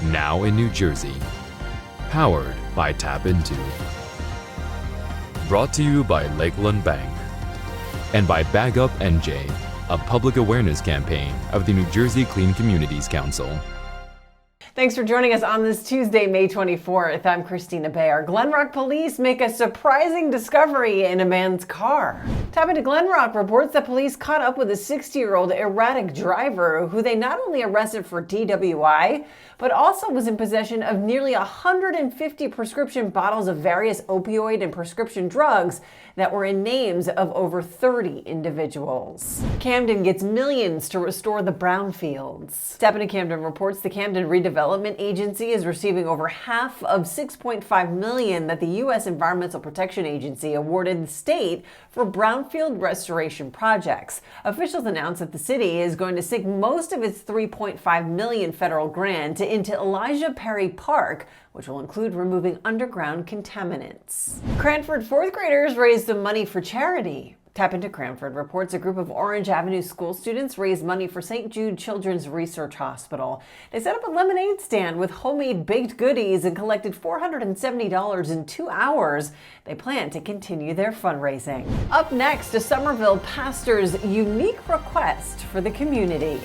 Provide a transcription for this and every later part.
now in New Jersey. Powered by TAPinto. Brought to you by Lakeland Bank. And by Bag Up NJ, a public awareness campaign of the New Jersey Clean Communities Council. Thanks for joining us on this Tuesday, May 24th. I'm Kristina Behr. Glen Rock police make a surprising discovery in a man's car. TAPinto Glen Rock reports that police caught up with a 60-year-old erratic driver who they not only arrested for DWI, but also was in possession of nearly 150 prescription bottles of various opioid and prescription drugs that were in names of over 30 individuals. Camden gets millions to restore the Brownfields. TAPinto Camden reports the Camden Redevelopment Agency is receiving over half of $6.5 million that the U.S. Environmental Protection Agency awarded the state for brownfield restoration projects. Officials announced that the city is going to sink most of its $3.5 million federal grant into Elijah Perry Park, which will include removing underground contaminants. Cranford fourth graders raised some money for charity. TAPinto Cranford reports a group of Orange Avenue school students raised money for St. Jude Children's Research Hospital. They set up a lemonade stand with homemade baked goodies and collected $470 in 2 hours. They plan to continue their fundraising. Up next, a Somerville pastor's unique request for the community.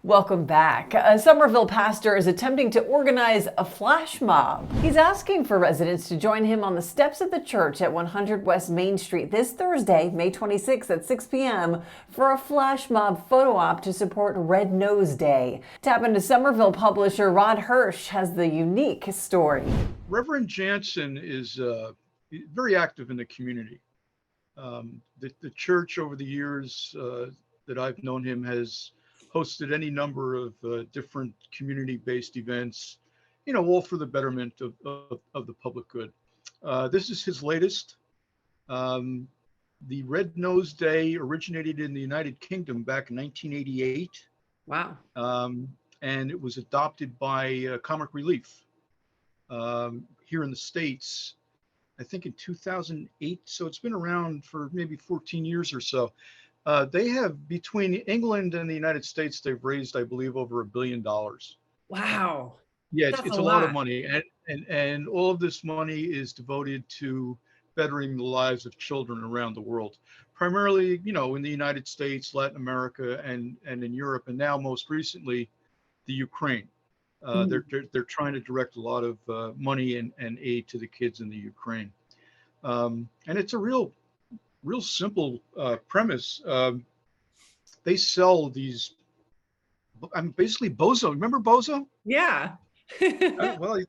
Welcome back. A Somerville pastor is attempting to organize a flash mob. He's asking for residents to join him on the steps of the church at 100 West Main Street this Thursday, May 26th at 6 p.m. for a flash mob photo op to support Red Nose Day. TAPinto Somerville publisher Rod Hirsch has the unique story. Reverend Jansen is very active in the community. The church over the years that I've known him has hosted any number of different community-based events, all for the betterment of the public good. This is his latest. The Red Nose Day originated in the United Kingdom back in 1988. Wow. And it was adopted by Comic Relief here in the States, I think in 2008. So it's been around for maybe 14 years or so. They have, between England and the United States, they've raised, I believe, over $1 billion. Wow. Yeah, it's a lot of money. And all of this money is devoted to bettering the lives of children around the world, primarily, in the United States, Latin America, and in Europe, and now most recently, the Ukraine. They're trying to direct a lot of money and aid to the kids in the Ukraine. And it's a real simple premise. They sell these, basically Bozo. Remember Bozo? Yeah. Well,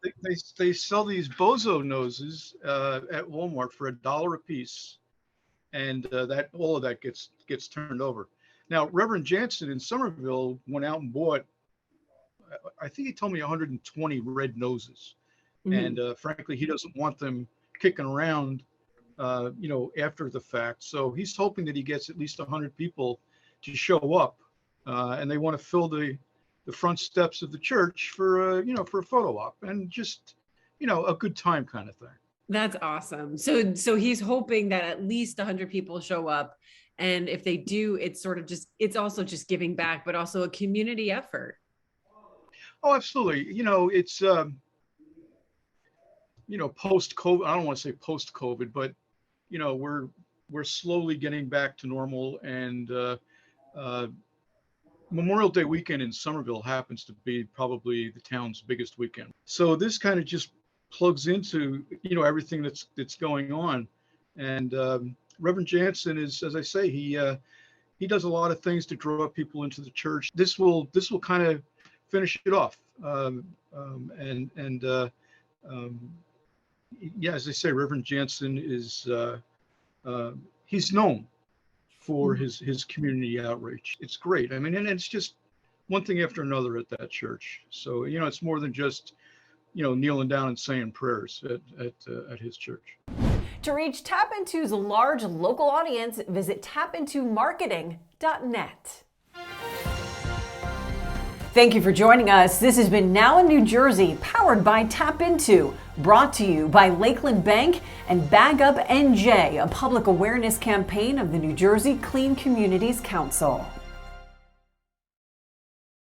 they sell these Bozo noses at Walmart for $1 a piece, and that all of that gets turned over. Now, Reverend Jansen in Somerville went out and bought, I think he told me 120 red noses, and frankly, he doesn't want them kicking around after the fact. So he's hoping that he gets at least 100 people to show up, and they want to fill the front steps of the church for a photo op and just, a good time kind of thing. That's awesome. So he's hoping that at least 100 people show up. And if they do, it's it's also just giving back, but also a community effort. Oh, absolutely. It's, post-COVID, I don't want to say post-COVID, but we're slowly getting back to normal, and Memorial Day weekend in Somerville happens to be probably the town's biggest weekend. So this kind of just plugs into everything that's going on, and Reverend Jansen is, as I say, he does a lot of things to draw people into the church. This will kind of finish it off, yeah, as I say, Reverend Jansen is he's known for his community outreach. It's great. I mean, and it's just one thing after another at that church. So it's more than just kneeling down and saying prayers at his church. To reach TAPinto's large local audience, visit tapintomarketing.net. Thank you for joining us. This has been Now in New Jersey, powered by TAPinto, brought to you by Lakeland Bank and Bag Up NJ, a public awareness campaign of the New Jersey Clean Communities Council.